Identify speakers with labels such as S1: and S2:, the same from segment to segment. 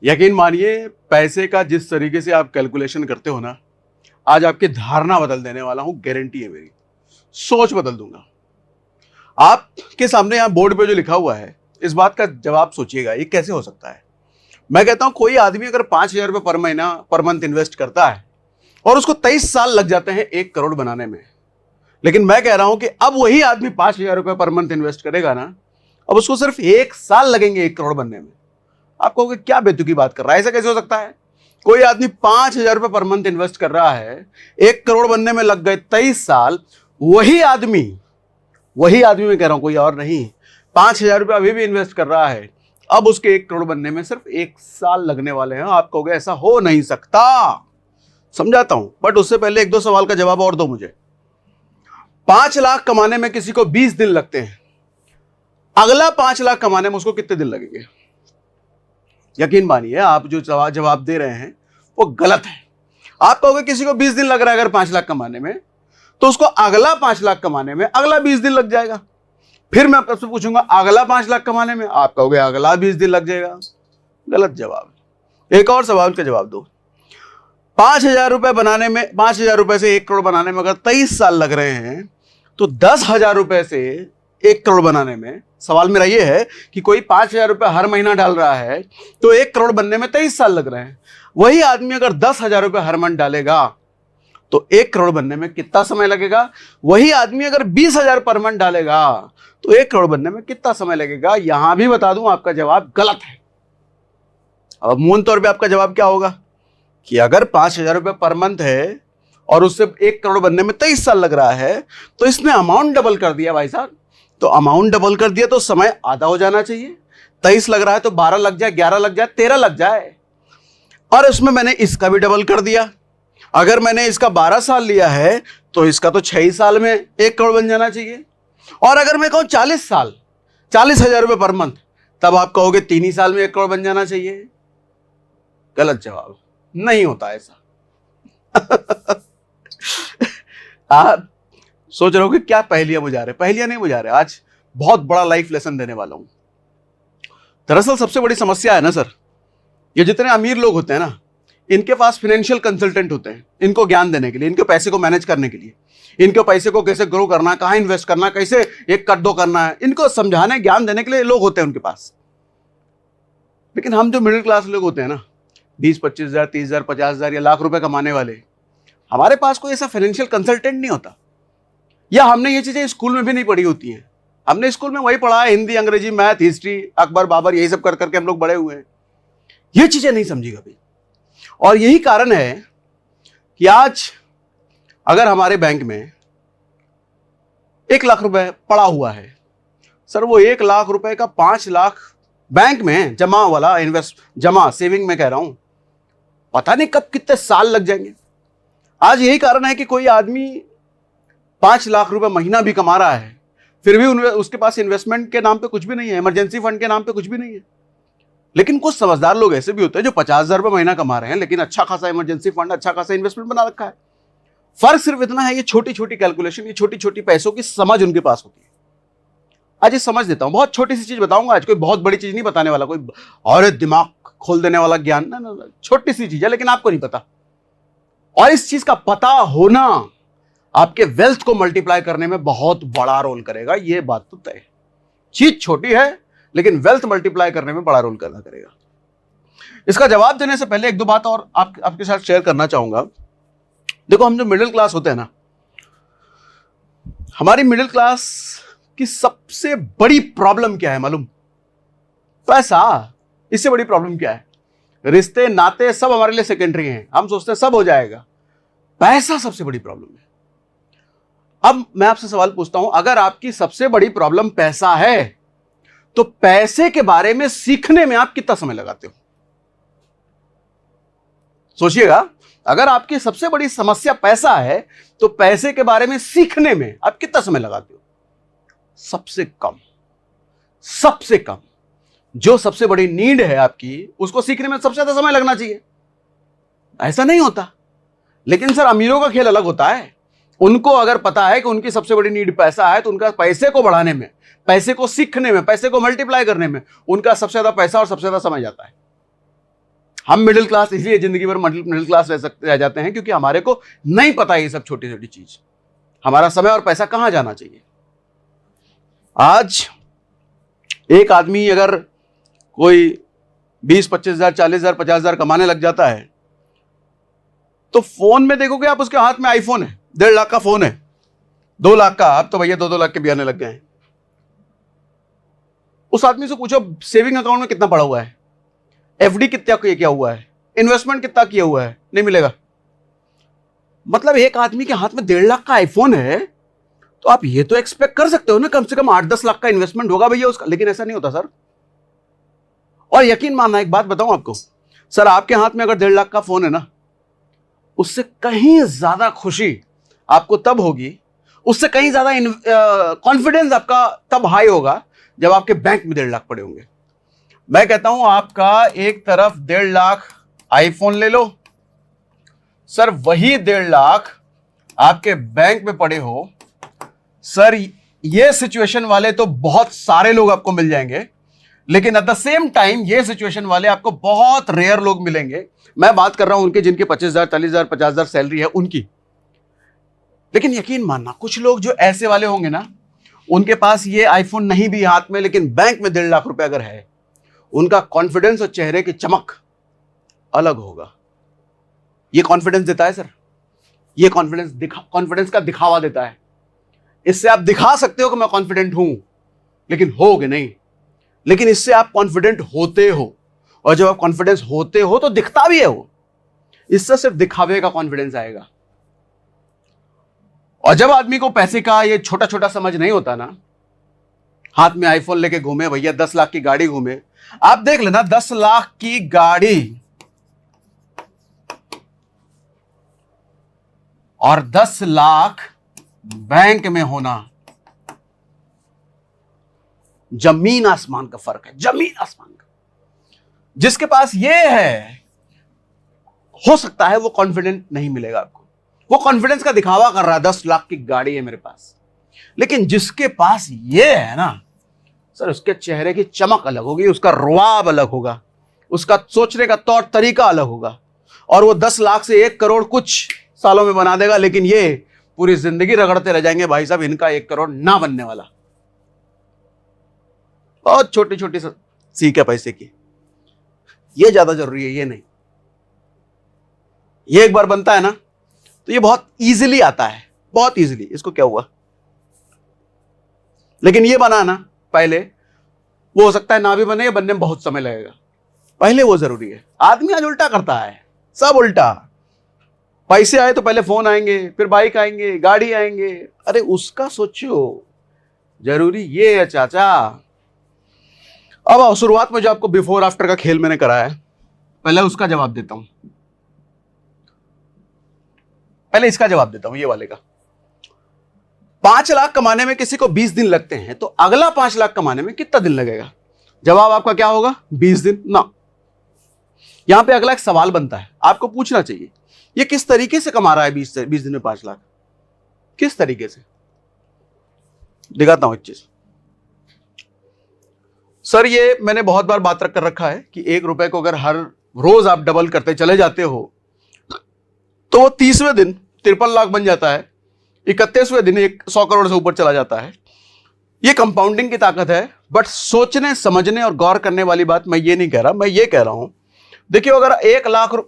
S1: यकीन मानिए, पैसे का जिस तरीके से आप कैलकुलेशन करते हो ना, आज आपकी धारणा बदल देने वाला हूं, गारंटी है मेरी। सोच बदल दूंगा। आपके सामने यहां बोर्ड पे जो लिखा हुआ है, इस बात का जवाब सोचिएगा, ये कैसे हो सकता है। मैं कहता हूं कोई आदमी अगर 5,000 रुपये पर महीना पर मंथ इन्वेस्ट करता है और उसको 23 साल लग जाते हैं 1 करोड़ बनाने में, लेकिन मैं कह रहा हूं कि अब वही आदमी 5,000 रुपये पर मंथ इन्वेस्ट करेगा ना, अब उसको सिर्फ 1 साल लगेंगे 1 करोड़ बनने में। आप कहोगे क्या बेतुकी बात कर रहा है, ऐसा कैसे हो सकता है। कोई आदमी 5,000 रुपये पर मंथ इन्वेस्ट कर रहा है, 1 करोड़ बनने में लग गए 23 साल। वही आदमी मैं कह रहा हूं, कोई और नहीं, 5,000 रुपये अभी भी इन्वेस्ट कर रहा है, अब उसके 1 करोड़ बनने में सिर्फ 1 साल लगने वाले हैं। आप कहोगे ऐसा हो नहीं सकता। समझाता हूं, बट उससे पहले 1-2 सवाल का जवाब और दो मुझे। 5 लाख कमाने में किसी को 20 दिन लगते हैं, अगला 5 लाख कमाने में उसको कितने दिन लगेंगे। यकीन मानिए, आप जो जवाब दे रहे हैं वो गलत है। आप कहोगे किसी को 20 दिन लग रहा है अगर 5 लाख कमाने में, तो उसको अगला 5 लाख कमाने में अगला 20 दिन लग जाएगा। फिर मैं आपसे पूछूंगा अगला 5 लाख कमाने में, आप कहोगे अगला 20 दिन लग जाएगा। गलत जवाब। एक और सवाल का जवाब दो। 5,000 रुपए बनाने में, 5,000 रुपए से 1 करोड़ बनाने में अगर 23 साल लग रहे हैं, तो 10,000 रुपए से 1 करोड़ बनाने में, सवाल मेरा यह है कि कोई 5,000 रुपए हर महीना डाल रहा है तो 1 करोड़ बनने में 23 साल लग रहे हैं। वही आदमी अगर 10,000 रुपए हर मंथ डालेगा तो 1 करोड़ बनने में कितना समय लगेगा। वही आदमी अगर 20,000 पर मंथ डालेगा तो 1 करोड़ बनने में कितना समय लगेगा। यहां भी बता दूं, आपका जवाब गलत है। अब मूल तौर पे आपका जवाब क्या होगा कि अगर 5,000 रुपए पर मंथ है और उससे 1 करोड़ बनने में 23 साल लग रहा है, तो इसने अमाउंट डबल कर दिया भाई साहब। तो अमाउंट डबल कर दिया तो समय आधा हो जाना चाहिए। 23 लग रहा है तो 12 लग जाए, 11 लग जाए, 13 लग जाए। और इसमें मैंने इसका भी डबल कर दिया। अगर मैंने इसका 12 साल लिया है तो इसका तो 6 साल में 1 करोड़ बन जाना चाहिए। और अगर मैं कहूं 40 साल, 40,000 रुपए पर मंथ, तब आप कहोगे 3 ही साल में 1 करोड़ बन जाना चाहिए। गलत जवाब, नहीं होता ऐसा। आप सोच रहे हो कि क्या पहेलियां बुझा रहे। पहेलियां नहीं बुझा रहे, आज बहुत बड़ा लाइफ लेसन देने वाला हूं। दरअसल सबसे बड़ी समस्या है ना सर, ये जितने अमीर लोग होते हैं ना, इनके पास फाइनेंशियल कंसल्टेंट होते हैं इनको ज्ञान देने के लिए, इनके पैसे को मैनेज करने के लिए, इनके पैसे को कैसे ग्रो करना, कहां इन्वेस्ट करना, कैसे एक कर दो करना है, इनको समझाने ज्ञान देने के लिए लोग होते हैं उनके पास। लेकिन हम जो मिडिल क्लास लोग होते हैं ना, 20-25 हजार, 30 हजार, 50 हजार या लाख रुपए कमाने वाले, हमारे पास कोई ऐसा फाइनेंशियल कंसल्टेंट नहीं होता। या हमने ये चीजें स्कूल में भी नहीं पढ़ी होती हैं। हमने स्कूल में वही पढ़ा है, हिंदी, अंग्रेजी, मैथ, हिस्ट्री, अकबर बाबर, यही सब कर करके हम लोग बड़े हुए हैं। ये चीजें नहीं समझी कभी। और यही कारण है कि आज अगर हमारे बैंक में 1 लाख रुपए पड़ा हुआ है, सर वो 1 लाख रुपए का 5 लाख बैंक में जमा वाला, जमा सेविंग में कह रहा हूं, पता नहीं कब कितने साल लग जाएंगे। आज यही कारण है कि कोई आदमी 5 लाख रुपए महीना भी कमा रहा है, फिर भी उसके पास इन्वेस्टमेंट के नाम पे कुछ भी नहीं है, इमरजेंसी फंड के नाम पे कुछ भी नहीं है। लेकिन कुछ समझदार लोग ऐसे भी होते हैं जो 50,000 रुपए महीना कमा रहे हैं, लेकिन अच्छा खासा इमरजेंसी फंड, अच्छा खासा इन्वेस्टमेंट बना रखा है। फर्क सिर्फ इतना है, ये छोटी छोटी कैलकुलेशन, ये छोटी छोटी पैसों की समझ उनके पास होती है। आज ये समझ देता हूं, बहुत छोटी सी चीज बताऊंगा आज, कोई बहुत बड़ी चीज नहीं बताने वाला, कोई और दिमाग खोल देने वाला ज्ञान ना, छोटी सी चीज है लेकिन आपको नहीं पता। और इस चीज का पता होना आपके वेल्थ को मल्टीप्लाई करने में बहुत बड़ा रोल करेगा, ये बात तो तय है। चीज छोटी है लेकिन वेल्थ मल्टीप्लाई करने में बड़ा रोल करेगा। इसका जवाब देने से पहले 1-2 बात और आपके साथ शेयर करना चाहूंगा। देखो, हम जो मिडिल क्लास होते हैं ना, हमारी मिडिल क्लास की सबसे बड़ी प्रॉब्लम क्या है मालूम? पैसा। इससे बड़ी प्रॉब्लम क्या है? रिश्ते नाते सब हमारे लिए सेकेंडरी हैं, हम सोचते हैं सब हो जाएगा। पैसा सबसे बड़ी प्रॉब्लम है। अब मैं आपसे सवाल पूछता हूं, अगर आपकी सबसे बड़ी प्रॉब्लम पैसा है तो पैसे के बारे में सीखने में आप कितना समय लगाते हो? सोचिएगा, अगर आपकी सबसे बड़ी समस्या पैसा है तो पैसे के बारे में सीखने में आप कितना समय लगाते हो? सबसे कम। सबसे कम। जो सबसे बड़ी नीड है आपकी, उसको सीखने में सबसे ज्यादा समय लगना चाहिए। ऐसा नहीं होता। लेकिन सर, अमीरों का खेल अलग होता है। उनको अगर पता है कि उनकी सबसे बड़ी नीड पैसा है तो उनका पैसे को बढ़ाने में, पैसे को सीखने में, पैसे को मल्टीप्लाई करने में उनका सबसे ज्यादा पैसा और सबसे ज्यादा समय जाता है। हम मिडिल क्लास इसलिए जिंदगी भर मिडिल क्लास रह जाते हैं क्योंकि हमारे को नहीं पता ये सब छोटी छोटी चीज, हमारा समय और पैसा कहां जाना चाहिए। आज एक आदमी अगर कोई 20-25,000 40,000 50,000 कमाने लग जाता है तो फोन में देखोगे आप उसके हाथ में आईफोन है, 1.5 लाख का फोन है, 2 लाख का। अब तो भैया 2-2 लाख के भी आने लग गए हैं। उस आदमी से पूछो सेविंग अकाउंट में कितना पड़ा हुआ है, एफडी कितना किया हुआ है, इन्वेस्टमेंट कितना किया हुआ है, नहीं मिलेगा। मतलब एक आदमी के हाथ में 1.5 लाख का आईफोन है तो आप ये तो एक्सपेक्ट कर सकते हो ना कम से कम 8-10 लाख का इन्वेस्टमेंट होगा भैया उसका, लेकिन ऐसा नहीं होता सर। और यकीन मानना, एक बात बताऊं आपको सर, आपके हाथ में अगर 1.5 लाख का फोन है ना, उससे कहीं ज्यादा खुशी आपको तब होगी, उससे कहीं ज्यादा कॉन्फिडेंस आपका तब हाई होगा जब आपके बैंक में 1.5 लाख पड़े होंगे। मैं कहता हूं आपका एक तरफ 1.5 लाख आईफोन ले लो सर, वही 1.5 लाख आपके बैंक में पड़े हो सर, ये सिचुएशन वाले तो बहुत सारे लोग आपको मिल जाएंगे, लेकिन एट द सेम टाइम ये सिचुएशन वाले आपको बहुत रेयर लोग मिलेंगे। मैं बात कर रहा हूं उनके जिनके 25,000 40,000 50,000 सैलरी है उनकी। लेकिन यकीन मानना कुछ लोग जो ऐसे वाले होंगे ना, उनके पास ये आईफोन नहीं भी हाथ में, लेकिन बैंक में 1.5 लाख रुपए अगर है, उनका कॉन्फिडेंस और चेहरे की चमक अलग होगा। ये कॉन्फिडेंस देता है सर, ये कॉन्फिडेंस का दिखावा देता है। इससे आप दिखा सकते हो कि मैं कॉन्फिडेंट हूं, लेकिन होगे नहीं। लेकिन इससे आप कॉन्फिडेंट होते हो, और जब आप कॉन्फिडेंस होते हो तो दिखता भी है वो। इससे सिर्फ दिखावे का कॉन्फिडेंस आएगा। और जब आदमी को पैसे का ये छोटा छोटा समझ नहीं होता ना, हाथ में आईफोन लेके घूमे भैया, 10 लाख की गाड़ी घूमे, आप देख लेना 10 लाख की गाड़ी और 10 लाख बैंक में होना, जमीन आसमान का फर्क है, जमीन आसमान का। जिसके पास ये है, हो सकता है वो कॉन्फिडेंट नहीं मिलेगा आपको, वो कॉन्फिडेंस का दिखावा कर रहा है, 10 लाख की गाड़ी है मेरे पास। लेकिन जिसके पास ये है ना सर, उसके चेहरे की चमक अलग होगी, उसका रुआब अलग होगा, उसका सोचने का तौर तरीका अलग होगा, और वो 10 लाख से 1 करोड़ कुछ सालों में बना देगा, लेकिन ये पूरी जिंदगी रगड़ते रह जाएंगे भाई साहब, इनका 1 करोड़ ना बनने वाला। बहुत छोटी छोटी सीख है पैसे की, ये ज्यादा जरूरी है, ये नहीं। ये एक बार बनता है ना तो ये बहुत इजीली आता है, बहुत इजीली, इसको क्या हुआ। लेकिन ये बनाना पहले, वो हो सकता है ना भी बने, या बनने में बहुत समय लगेगा, पहले वो जरूरी है। आदमी आज उल्टा करता है, सब उल्टा। पैसे आए तो पहले फोन आएंगे, फिर बाइक आएंगे, गाड़ी आएंगे। अरे उसका सोचो, जरूरी ये है चाचा। अब शुरुआत में जो आपको बिफोर आफ्टर का खेल मैंने कराया है, पहले उसका जवाब देता हूं, पहले इसका जवाब देता हूं, ये वाले का। 5 लाख कमाने में किसी को 20 दिन लगते हैं, तो अगला 5 लाख कमाने में कितना दिन लगेगा? जवाब आपका क्या होगा? 20 दिन ना। यहां पे अगला एक सवाल बनता है, आपको पूछना चाहिए, ये किस तरीके से कमा रहा है 20 दिन में 5 लाख? किस तरीके से? दिखाता हूं एक चीज सर। ये मैंने बहुत बार बात कर रखा है कि 1 रुपए को अगर हर रोज आप डबल करते चले जाते हो तो वो 30वें दिन 53 लाख बन जाता है, 31वें दिन 100 करोड़ से ऊपर चला जाता है। ये कंपाउंडिंग की ताकत है। बट सोचने समझने और गौर करने वाली बात मैं ये नहीं कह रहा, मैं ये कह रहा हूं, देखिए अगर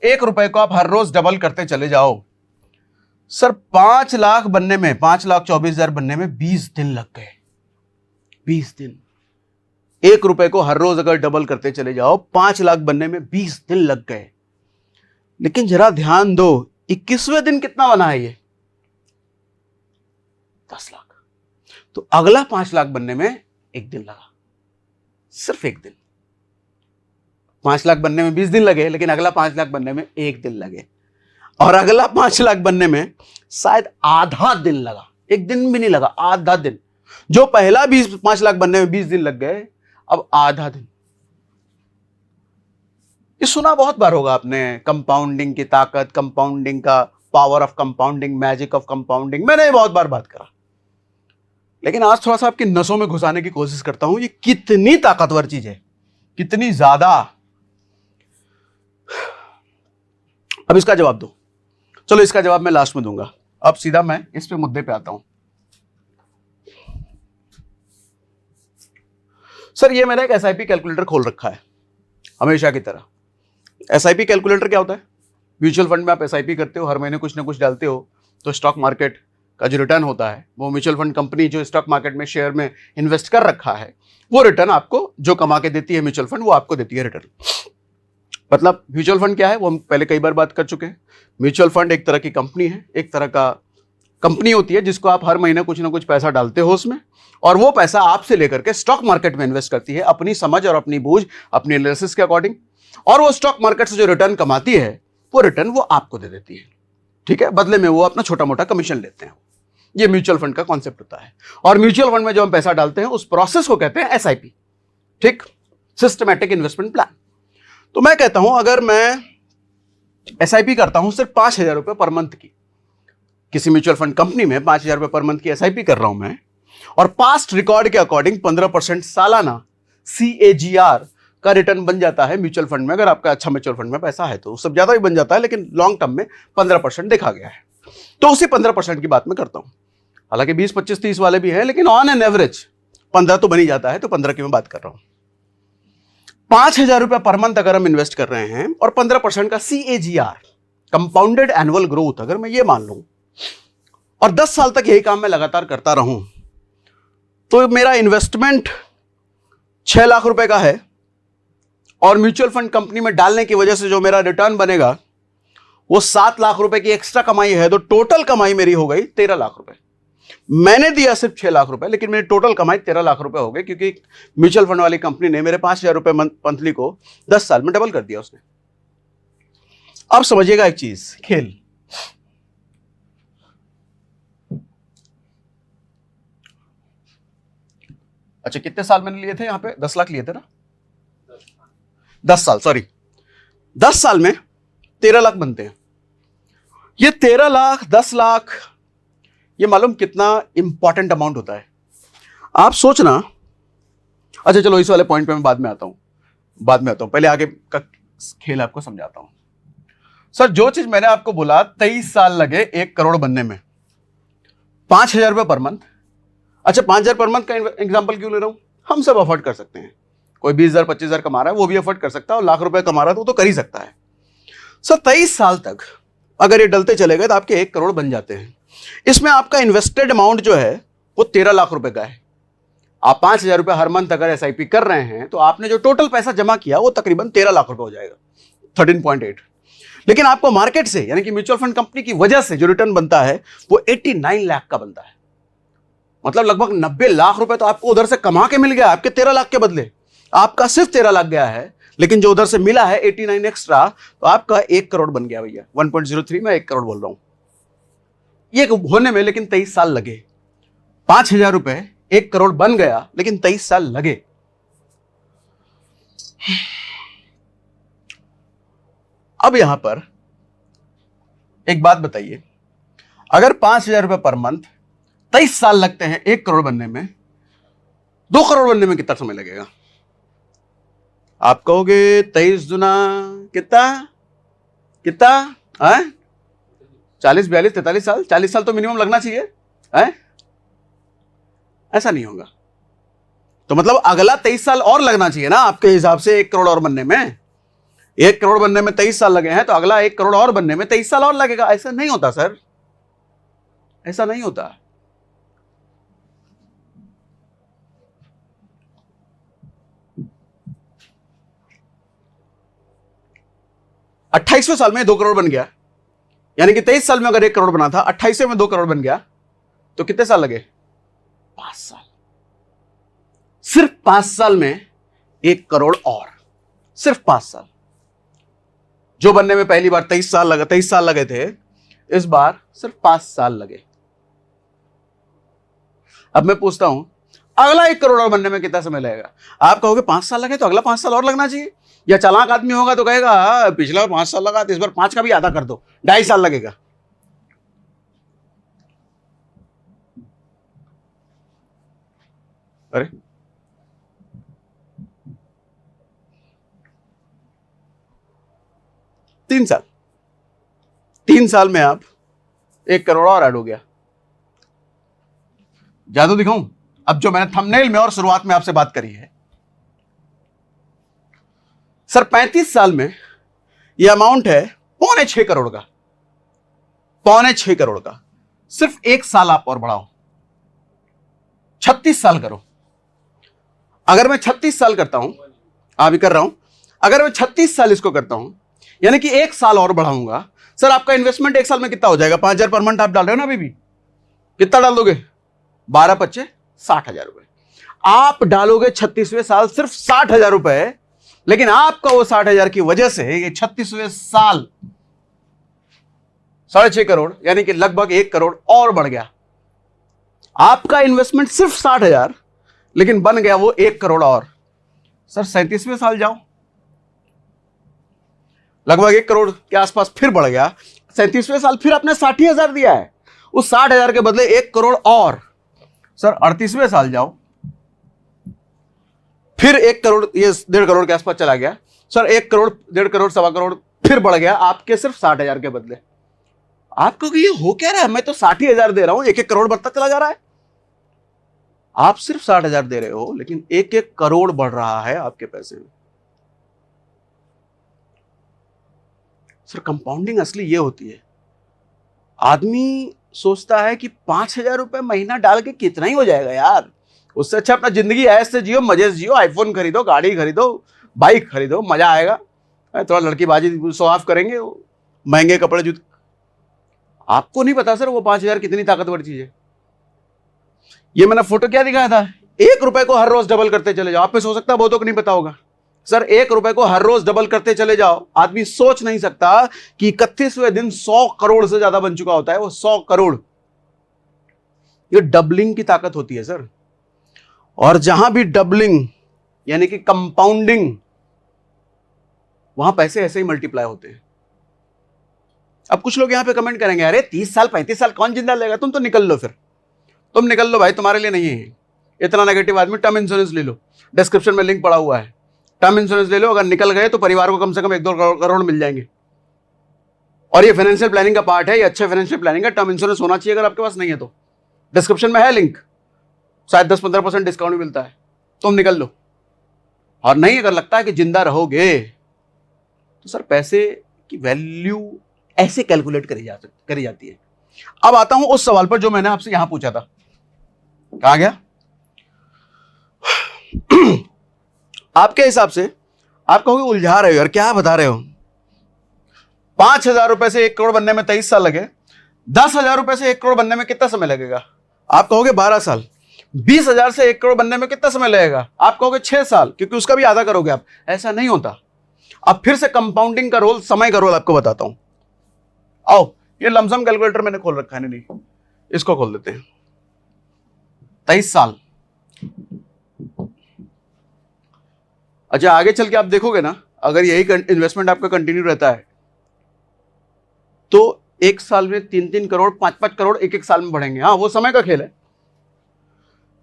S1: 1 रुपए को आप हर रोज डबल करते चले जाओ सर, 5 लाख बनने में, 5,24,000 बनने में 20 दिन लग गए। 20 दिन। 1 रुपए को हर रोज अगर डबल करते चले जाओ, 5 लाख बनने में 20 दिन लग गए। लेकिन जरा ध्यान दो, 21वें दिन कितना बना है ये? 10 लाख। तो अगला 5 लाख बनने में 1 दिन लगा, सिर्फ 1 दिन। 5 लाख बनने में 20 दिन लगे, लेकिन अगला 5 लाख बनने में 1 दिन लगे, और अगला 5 लाख बनने में शायद आधा दिन लगा, 1 दिन भी नहीं लगा, आधा दिन। जो पहला 5 लाख बनने में 20 दिन लग गए, अब आधा दिन। ये सुना बहुत बार होगा आपने, कंपाउंडिंग की ताकत, कंपाउंडिंग का power of compounding, magic of compounding. मैंने बहुत बार बात करा, लेकिन आज थोड़ा सा आपकी नसों में घुसाने की कोशिश करता हूं। ये कितनी ताकतवर चीज है, कितनी ज्यादा। अब इसका जवाब दो। चलो इसका जवाब मैं लास्ट में दूंगा। अब सीधा मैं इस पे मुद्दे पे आता हूं। सर ये मैंने एक एसआईपी कैलकुलेटर खोल रखा है हमेशा की तरह। एसआईपी कैलकुलेटर क्या होता है? म्यूचुअल फंड में आप एसआईपी करते हो, हर महीने कुछ ना कुछ डालते हो, तो स्टॉक मार्केट का जो रिटर्न होता है वो म्यूचुअल फंड कंपनी जो स्टॉक मार्केट में शेयर में इन्वेस्ट कर रखा है वो रिटर्न आपको जो कमा के देती है म्यूचुअल फंड वो आपको देती है रिटर्न। मतलब म्यूचुअल फंड क्या है वो हम पहले कई बार बात कर चुके हैं। म्यूचुअल फंड एक तरह की कंपनी है, एक तरह का कंपनी होती है जिसको आप हर महीने कुछ ना कुछ पैसा डालते हो उसमें, और वो पैसा आपसे लेकर के स्टॉक मार्केट में इन्वेस्ट करती है अपनी समझ और अपनी बूझ, अपनी एनालिसिस के अकॉर्डिंग, और वो स्टॉक मार्केट से जो रिटर्न कमाती है वो रिटर्न वो आपको दे देती है। ठीक है, बदले में वो अपना छोटा मोटा कमीशन लेते हैं। ये म्यूचुअल फंड का कॉन्सेप्ट होता है। और म्यूचुअल फंड में जो हम पैसा डालते हैं उस प्रोसेस को कहते हैं एसआईपी। ठीक, सिस्टमैटिक इन्वेस्टमेंट प्लान। तो मैं कहता हूं अगर मैं एसआईपी करता हूं सिर्फ 5,000 रुपए पर मंथ की, किसी म्यूचुअल फंड कंपनी में 5,000 रुपए पर मंथ की एसआईपी कर रहा हूं मैं, और पास्ट रिकॉर्ड के अकॉर्डिंग 15% सालाना सीएजीआर का रिटर्न बन जाता है म्यूचुअल फंड में। अगर आपका अच्छा म्यूचुअल फंड में पैसा है तो उससे ज्यादा भी बन जाता है, लेकिन लॉन्ग टर्म में 15% देखा गया है, तो उसी 15% की बात मैं करता हूं। हालांकि 20, 25, 30 वाले भी हैं, लेकिन ऑन एन एवरेज 15 तो बन ही जाता है, तो 15 की मैं बात कर रहा हूं। 5,000 रुपए पर मंथ अगर हम इन्वेस्ट कर रहे हैं और 15% का सीएजीआर कंपाउंडेड एनुअल ग्रोथ अगर मैं ये मान लूं और 10 साल तक यही काम मैं लगातार करता रहूं, तो मेरा इन्वेस्टमेंट 6 लाख रुपए का है, और म्यूचुअल फंड कंपनी में डालने की वजह से जो मेरा रिटर्न बनेगा वो 7 लाख रुपए की एक्स्ट्रा कमाई है, तो टोटल कमाई मेरी हो गई 13 लाख रुपए। मैंने दिया सिर्फ 6 लाख रुपए, लेकिन मेरी टोटल कमाई 13 लाख रुपए हो गई, क्योंकि म्यूचुअल फंड वाली कंपनी ने मेरे 5,000 रुपए मंथली को 10 साल में डबल कर दिया उसने। अब समझिएगा एक चीज, खेल। अच्छा, कितने साल मैंने लिए थे यहां पे? 10 लाख लिए थे ना? 10 साल, सॉरी, 10 साल में 13 लाख बनते हैं। ये 13 लाख, 10 लाख, ये मालूम कितना इंपॉर्टेंट अमाउंट होता है? आप सोचना। अच्छा चलो, इस वाले पॉइंट पे मैं बाद में आता हूं, पहले आगे का खेल आपको समझाता हूं। सर जो चीज मैंने आपको बोला 23 साल लगे 1 करोड़ बनने में, 5,000 रुपए पर मंथ। अच्छा, 5,000 पर मंथ का एग्जाम्पल क्यों ले रहा हूं? हम सब अफोर्ड कर सकते हैं। कोई 20,000, 25,000 कमा रहा है वो भी अफोर्ड कर सकता है, और लाख रुपए कमा रहा है तो वो तो कर ही सकता है। सर 23 साल तक अगर ये डलते चले गए तो आपके 1 करोड़ बन जाते हैं। इसमें आपका इन्वेस्टेड अमाउंट जो है वो 13 लाख रुपए का है। आप 5,000 रुपए हर मंथ अगर एसआईपी कर रहे हैं तो आपने जो टोटल पैसा जमा किया वो तकरीबन 13 लाख रुपए हो जाएगा, 13.8। लेकिन आपको मार्केट से यानी कि म्यूचुअल फंड कंपनी की वजह से जो रिटर्न बनता है वो 89 लाख का बनता है। मतलब लगभग 90 लाख रुपए तो आपको उधर से कमा के मिल गया आपके 13 लाख के बदले। आपका सिर्फ 13 लाख गया है, लेकिन जो उधर से मिला है 89 एक्स्ट्रा, तो आपका 1 करोड़ बन गया भैया। 1.03 में 1 करोड़ बोल रहा हूं, ये होने में लेकिन 23 साल लगे। 5,000 रुपए 1 करोड़ बन गया, लेकिन 23 साल लगे। अब यहां पर एक बात बताइए, अगर 5,000 रुपए पर मंथ 23 साल लगते हैं 1 करोड़ बनने में, 2 करोड़ बनने में कितना समय लगेगा? आप कहोगे 23 दुना कितना कितना है? 40, 42, 43 साल, 40 साल तो मिनिमम लगना चाहिए है? ऐसा नहीं होगा। तो मतलब अगला 23 साल और लगना चाहिए ना आपके हिसाब से 1 करोड़ और बनने में। 1 करोड़ बनने में 23 साल लगे हैं, तो अगला 1 करोड़ और बनने में 23 साल और लगेगा। ऐसा नहीं होता सर, ऐसा नहीं होता। अट्ठाईसवें साल में 2 करोड़ बन गया, यानी कि 23 साल में अगर 1 करोड़ बना था, 28वें में 2 करोड़ बन गया, तो कितने साल लगे? 5 साल। सिर्फ 5 साल में 1 करोड़ और, सिर्फ 5 साल। जो बनने में पहली बार 23 साल लगे थे, इस बार सिर्फ 5 साल लगे। अब मैं पूछता हूं अगला 1 करोड़ और बनने में कितना समय लगेगा? आप कहोगे 5 साल लगे, तो अगला 5 साल और लगना चाहिए। या चालाक आदमी होगा तो कहेगा पिछला 5 साल लगा, तो इस बार 5 का भी आधा कर दो, 2.5 साल लगेगा। अरे 3 साल। 3 साल में आप 1 करोड़ और ऐड हो गया। जादू दिखाऊं? अब जो मैंने थंबनेल में और शुरुआत में आपसे बात करी है, सर 35 साल में यह अमाउंट है 6.25 करोड़ का, 6.25 करोड़ का। सिर्फ 1 साल आप और बढ़ाओ, 36 साल करो। अगर मैं 36 साल करता हूं, अभी कर रहा हूं, अगर मैं 36 साल इसको करता हूं, यानी कि 1 साल और बढ़ाऊंगा, सर आपका इन्वेस्टमेंट 1 साल में कितना हो जाएगा? 5,000 पर मंथ आप डाल रहे हो ना अभी भी? कितना डाल दोगे? 12 25 60,000 रुपए आप डालोगे 36वें साल, सिर्फ 60,000 रुपए। लेकिन आपका वो 60,000 की वजह से ये 36वें साल 6.5 करोड़ यानी कि लगभग 1 करोड़ और बढ़ गया। आपका इन्वेस्टमेंट सिर्फ 60,000, लेकिन बन गया वो 1 करोड़ और। सर 37वें साल जाओ, लगभग 1 करोड़ के आसपास फिर बढ़ गया। 37वें साल फिर आपने 60,000 दिया है, उस 60,000 के बदले 1 करोड़ और। सर 38वें साल जाओ, फिर 1 करोड़, ये 1.5 करोड़ के आसपास चला गया। सर 1 करोड़, 1.5 करोड़, 1.25 करोड़ फिर बढ़ गया आपके सिर्फ 60,000 के बदले। आपको ये हो क्या रहा है? मैं तो 60,000 दे रहा हूं, 1-1 करोड़ बढ़ता चला जा रहा है। आप सिर्फ 60,000 दे रहे हो, लेकिन 1-1 करोड़ बढ़ रहा है आपके पैसे में। सर कंपाउंडिंग असली ये होती है। आदमी सोचता है कि 5,000 रुपए महीना डाल के कितना ही हो जाएगा यार, उससे अच्छा अपना जिंदगी ऐसे से जियो, मजे से जियो, आईफोन खरीदो, गाड़ी खरीदो, बाइक खरीदो, मजा आएगा, थोड़ा लड़कीबाजी शो ऑफ करेंगे, महंगे कपड़े जूते। आपको नहीं पता सर वो 5,000 कितनी ताकतवर चीज है। ये मैंने फोटो क्या दिखाया था? 1 रुपए को हर रोज डबल करते चले जाओ। आप पे हो सकता है बहुतों को नहीं पता होगा। सर 1 रुपए को हर रोज डबल करते चले जाओ। आदमी सोच नहीं सकता कि 31वें दिन 100 करोड़ से ज्यादा बन चुका होता है वो, 100 करोड़। ये डबलिंग की ताकत होती है सर। और जहां भी डबलिंग यानी कि कंपाउंडिंग, वहां पैसे ऐसे ही मल्टीप्लाई होते हैं। अब कुछ लोग यहां पे कमेंट करेंगे, अरे 30 साल 35 साल कौन जिंदा लेगा? तुम तो निकल लो, फिर तुम निकल लो भाई, तुम्हारे लिए नहीं है इतना नेगेटिव आदमी। टर्म इंश्योरेंस ले लो, डिस्क्रिप्शन में लिंक पड़ा हुआ है, टर्म इंश्योरेंस ले लो। अगर निकल गए तो परिवार को कम से कम 1-2 करोड़ मिल जाएंगे। और ये फाइनेंशियल प्लानिंग का पार्ट है, ये अच्छे फाइनेंशियल प्लानिंग का। टर्म इंश्योरेंस होना चाहिए, अगर आपके पास नहीं है तो डिस्क्रिप्शन में है लिंक, शायद 10-15% डिस्काउंट भी मिलता है, तुम निकल लो। और नहीं, अगर लगता है कि जिंदा रहोगे तो सर पैसे की वैल्यू ऐसे कैलकुलेट करी जाती है। अब आता हूं उस सवाल पर जो मैंने आपसे यहां पूछा था। कहां गया? आपके हिसाब से आप कहोगे उलझा रहे हो यार, क्या बता रहे हो? 5,000 रुपए से 1 करोड़ बनने में 23 साल लगे, 10,000 रुपए से 1 करोड़ बनने में कितना समय लगेगा? आप कहोगे 12 साल। 20,000 से 1 करोड़ बनने में कितना समय लगेगा? आप कहोगे 6 साल, क्योंकि उसका भी आधा करोगे आप। ऐसा नहीं होता। अब फिर से कंपाउंडिंग का रोल, समय का रोल आपको बताता हूं। आओ, ये लमसम कैलकुलेटर मैंने खोल रखा है, नहीं इसको खोल देते हैं। 23 साल। अच्छा, आगे चल के आप देखोगे ना, अगर यही इन्वेस्टमेंट आपका कंटिन्यू रहता है तो 1 साल में 3-3 करोड़, 5-5 करोड़ 1-1 साल में बढ़ेंगे। हाँ, वो समय का खेल है।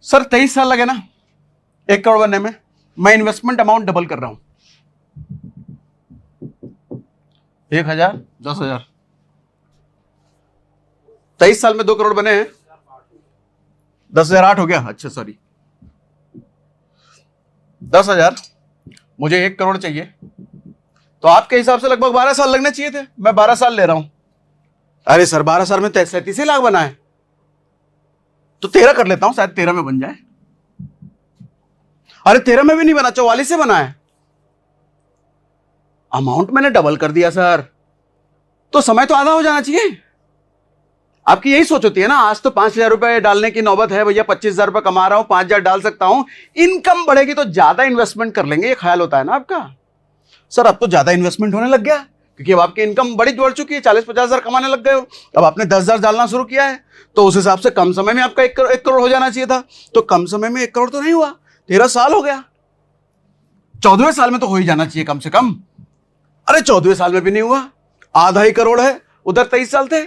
S1: सर 23 साल लगे ना 1 करोड़ बनने में, मैं इन्वेस्टमेंट अमाउंट डबल कर रहा हूं। 1,000, 10,000, 23 साल में 2 करोड़ बने हैं। 10,008 हो गया। अच्छा सॉरी, 10,000, मुझे 1 करोड़ चाहिए, तो आपके हिसाब से लगभग 12 साल लगने चाहिए थे। मैं 12 साल ले रहा हूं। अरे सर 12 साल में 37 लाख बना है, तो 13 कर लेता हूं, शायद 13 में बन जाए। अरे 13 में भी नहीं बना, 44 से बना है। अमाउंट मैंने डबल कर दिया सर, तो समय तो आधा हो जाना चाहिए। आपकी यही सोच होती है ना, आज तो 5,000 रुपए डालने की नौबत है भैया, 25,000 रुपए कमा रहा हूं, 5,000 डाल सकता हूं, इनकम बढ़ेगी तो ज्यादा इन्वेस्टमेंट कर लेंगे, ये ख्याल होता है ना आपका। सर अब तो ज्यादा इन्वेस्टमेंट होने लग गया, क्योंकि अब आपकी इनकम बड़ी बढ़ चुकी है, 40-50,000 कमाने लग गए हो। अब आपने 10,000 डालना शुरू किया है, तो उस हिसाब से कम समय में आपका 1 करोड़ हो जाना चाहिए था। तो कम समय में 1 करोड़ तो नहीं हुआ, 13 साल हो गया। 14वें साल में तो हो ही जाना चाहिए कम से कम। अरे 14वें साल में भी नहीं हुआ, आधा ही करोड़ है, उधर 23 साल थे।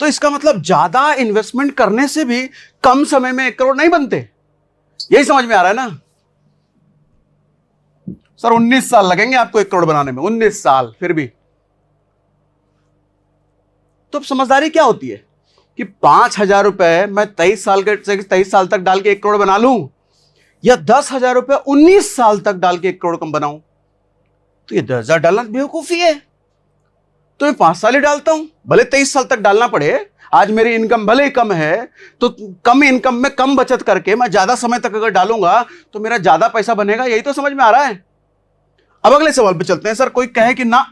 S1: तो इसका मतलब ज्यादा इन्वेस्टमेंट करने से भी कम समय में 1 करोड़ नहीं बनते। यही समझ में आ रहा है ना? सर 19 साल लगेंगे आपको 1 करोड़ बनाने में, 19 साल। फिर भी तो अब समझदारी क्या होती है कि 5,000 रुपए मैं 23 साल तक डाल के 1 करोड़ बना लूं, या 10,000 रुपए 19 साल तक डाल के 1 करोड़ कम बनाऊं। तो ये 10,000 डालना बेवकूफी है। तो मैं 5 साल ही डालता हूं, भले 23 साल तक डालना पड़े। आज मेरी इनकम भले ही कम है, तो कम इनकम में कम बचत करके मैं ज्यादा समय तक अगर डालूंगा तो मेरा ज्यादा पैसा बनेगा। यही तो समझ में आ रहा है। अब अगले सवाल पे चलते हैं। सर कोई कहे कि ना,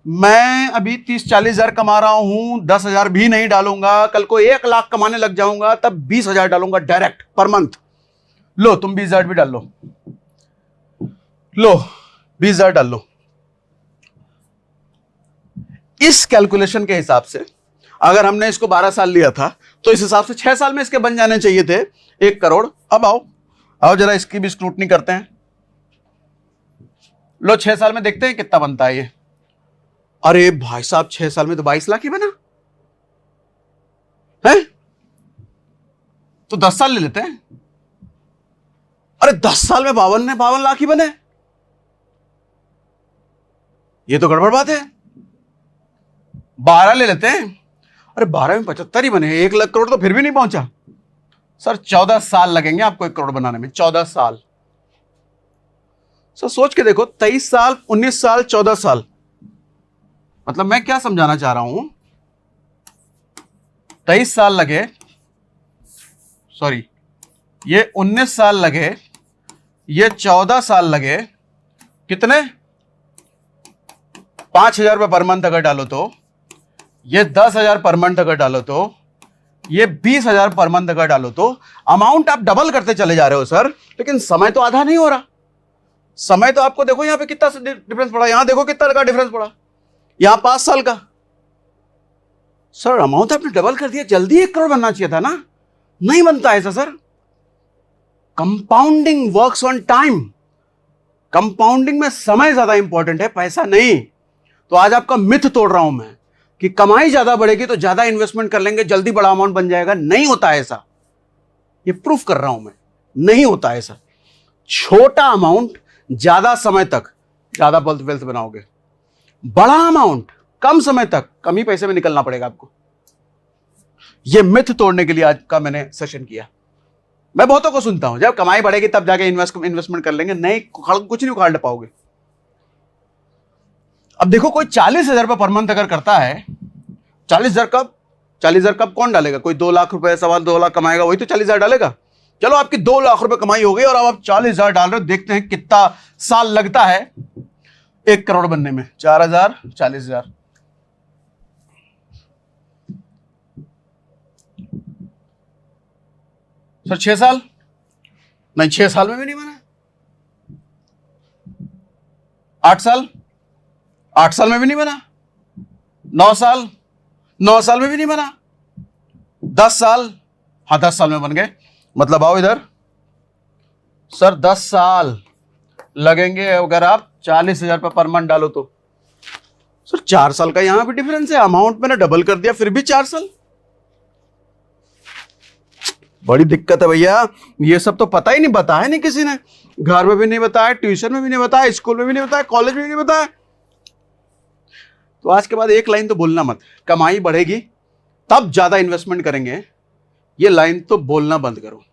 S1: मैं अभी 30-40 हजार कमा रहा हूं, 10,000 भी नहीं डालूंगा, कल को 1 लाख कमाने लग जाऊंगा तब 20,000 डालूंगा डायरेक्ट पर मंथ। लो तुम 20,000 भी डाल लो, 20,000 डाल लो। इस कैलकुलेशन के हिसाब से अगर हमने इसको 12 साल लिया था तो इस हिसाब से 6 साल में इसके बन जाने चाहिए थे 1 करोड़। अब आओ जरा इसकी भी स्क्रूटनी करते हैं। लो 6 साल में देखते हैं कितना बनता है ये। अरे भाई साहब 6 साल में तो 22 लाख ही बना है। तो 10 साल ले लेते हैं। अरे 10 साल में 52 लाख ही बने। ये तो गड़बड़ बात है। 12 ले लेते हैं। अरे 12 में 75 ही बने, 1 लाख करोड़ तो फिर भी नहीं पहुंचा। सर 14 साल लगेंगे आपको 1 करोड़ बनाने में, 14 साल। सर सोच के देखो, 23 साल, 19 साल, 14 साल। मतलब मैं क्या समझाना चाह रहा हूं, 23 साल लगे, सॉरी ये 19 साल लगे, ये 14 साल लगे, कितने? 5,000 रुपए पर मंथ अगर डालो तो, ये 10,000 पर मंथ अगर डालो तो, ये 20,000 पर मंथ अगर डालो तो, अमाउंट आप डबल करते चले जा रहे हो सर, लेकिन समय तो आधा नहीं हो रहा। समय तो आपको देखो यहां पे कितना डिफरेंस पड़ा, यहां देखो कितना का डिफरेंस पड़ा, यहां 5 साल का। सर अमाउंट आपने डबल कर दिया, जल्दी 1 करोड़ बनना चाहिए था ना, नहीं बनता ऐसा sir. Compounding works on time. Compounding में समय ज्यादा इंपॉर्टेंट है, पैसा नहीं। तो आज आपका मिथ तोड़ रहा हूं मैं कि कमाई ज्यादा बढ़ेगी तो ज्यादा इन्वेस्टमेंट कर लेंगे, जल्दी बड़ा अमाउंट बन जाएगा। नहीं होता ऐसा, ये प्रूफ कर रहा हूं मैं, नहीं होता ऐसा। छोटा अमाउंट ज्यादा समय तक ज्यादा वेल्थ बनाओगे, बड़ा अमाउंट कम समय तक कम ही पैसे में निकलना पड़ेगा आपको। यह मिथ तोड़ने के लिए आज का मैंने सेशन किया। मैं बहुतों को सुनता हूं, जब कमाई बढ़ेगी तब जाके इन्वेस्टमेंट कर लेंगे। नहीं, कुछ नहीं उखाड़ पाओगे। अब देखो, कोई 40,000 रुपए पर मंथ अगर करता है, 40,000 कब कौन डालेगा? कोई 2 लाख रुपए, 2.25 लाख कमाएगा, वही तो 40,000 डालेगा। चलो आपकी 2 लाख रुपए कमाई हो गई और अब आप 40,000 डाल रहे हो। देखते हैं कितना साल लगता है 1 करोड़ बनने में। 4,000, 40,000, सर 6 साल नहीं, 6 साल में भी नहीं बना। 8 साल, 8 साल में भी नहीं बना। 9 साल, 9 साल में भी नहीं बना। 10 साल, हाँ 10 साल में बन गए। मतलब आओ इधर सर, 10 साल लगेंगे अगर आप 40,000 रुपए पर मंथ डालो तो। सर 4 साल का यहां भी डिफरेंस है, अमाउंट मैंने डबल कर दिया फिर भी 4 साल। बड़ी दिक्कत है भैया। ये सब तो पता ही नहीं, बताया नहीं किसी ने, घर में भी नहीं बताया, ट्यूशन में भी नहीं बताया, स्कूल में भी नहीं बताया, कॉलेज में भी नहीं बताया। तो आज के बाद एक लाइन तो बोलना मत, कमाई बढ़ेगी तब ज्यादा इन्वेस्टमेंट करेंगे, ये लाइन तो बोलना बंद करो।